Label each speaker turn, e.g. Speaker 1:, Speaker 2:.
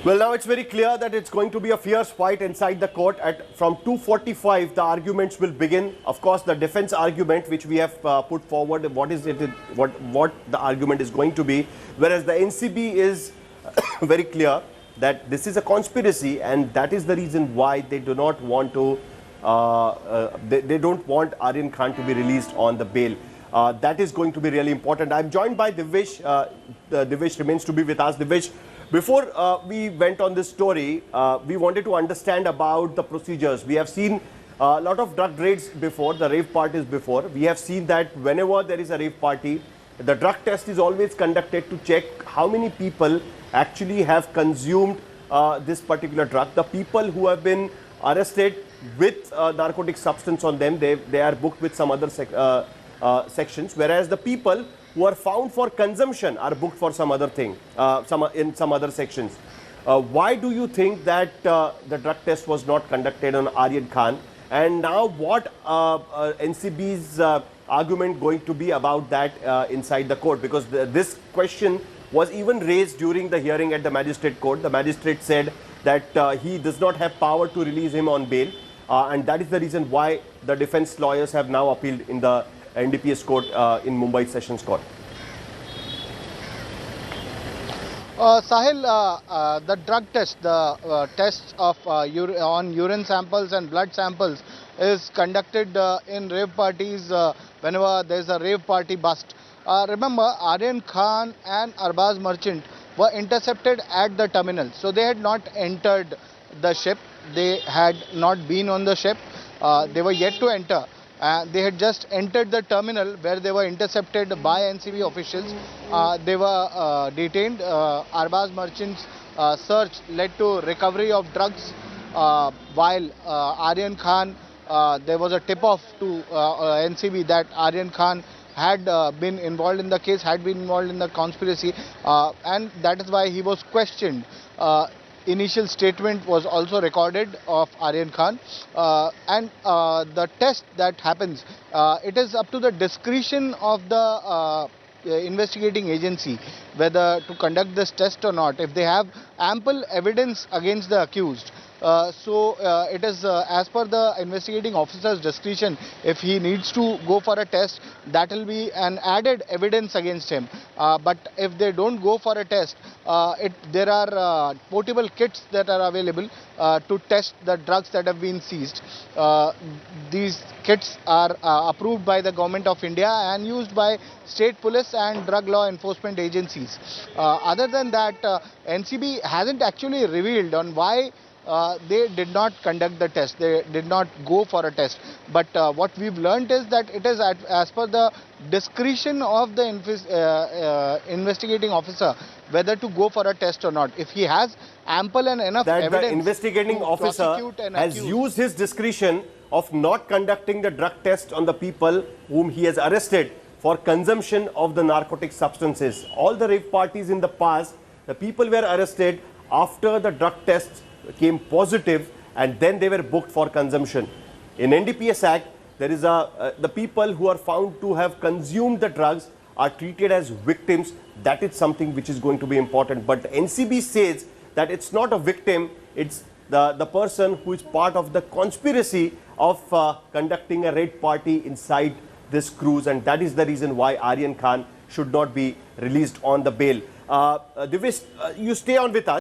Speaker 1: Well, now it's very clear that it's going to be a fierce fight inside the court. From 2:45, the arguments will begin. Of course, the defense argument which we have put forward, what the argument is going to be, whereas the NCB is very clear that this is a conspiracy, and that is the reason why they do not want to. They don't want Aryan Khan to be released on the bail. That is going to be really important. I'm joined by Divyesh. Divyesh remains to be with us. Divyesh, before we went on this story, we wanted to understand about the procedures. We have seen a lot of drug raids before, the rave parties before. We have seen that whenever there is a rave party, the drug test is always conducted to check how many people actually have consumed this particular drug. The people who have been arrested with narcotic substance on them, they are booked with some other sections, whereas the people who are found for consumption are booked for some other thing, in some other sections. Why do you think that the drug test was not conducted on Aryan Khan? And now what NCB's argument going to be about that inside the court? Because this question was even raised during the hearing at the magistrate court. The magistrate said that he does not have power to release him on bail. And that is the reason why the defense lawyers have now appealed in the NDPS court in Mumbai Sessions Court.
Speaker 2: Sahil, the drug test, the tests of on urine samples and blood samples is conducted in rave parties whenever there is a rave party bust. Remember, Aryan Khan and Arbaz Merchant were intercepted at the terminal. So they had not entered the ship. They had not been on the ship. They were yet to enter. They had just entered the terminal where they were intercepted by NCB officials. They were detained. Arbaz Merchant's search led to recovery of drugs, while Aryan Khan, there was a tip-off to NCB that Aryan Khan had been involved in the case, had been involved in the conspiracy, and that is why he was questioned. Initial statement was also recorded of Aryan Khan, and the test that happens, it is up to the discretion of the investigating agency whether to conduct this test or not. If they have ample evidence against the accused, it is as per the investigating officer's discretion. If he needs to go for a test, that will be an added evidence against him. But if they don't go for a test, there are portable kits that are available to test the drugs that have been seized. These kits are approved by the Government of India and used by state police and drug law enforcement agencies. Other than that, NCB hasn't actually revealed on why they did not conduct the test. They did not go for a test. But what we've learned is that it is as per the discretion of the investigating officer whether to go for a test or not. If he has ample and enough evidence,
Speaker 1: the investigating officer has used his discretion of not conducting the drug test on the people whom he has arrested for consumption of the narcotic substances. All the rave parties in the past, the people were arrested after the drug tests came positive, and then they were booked for consumption. In NDPS Act, there is the people who are found to have consumed the drugs are treated as victims. That is something which is going to be important. But NCB says that it's not a victim, it's the person who is part of the conspiracy of conducting a raid party inside this cruise, and that is the reason why Aryan Khan should not be released on the bail. Divyesh, you stay on with us.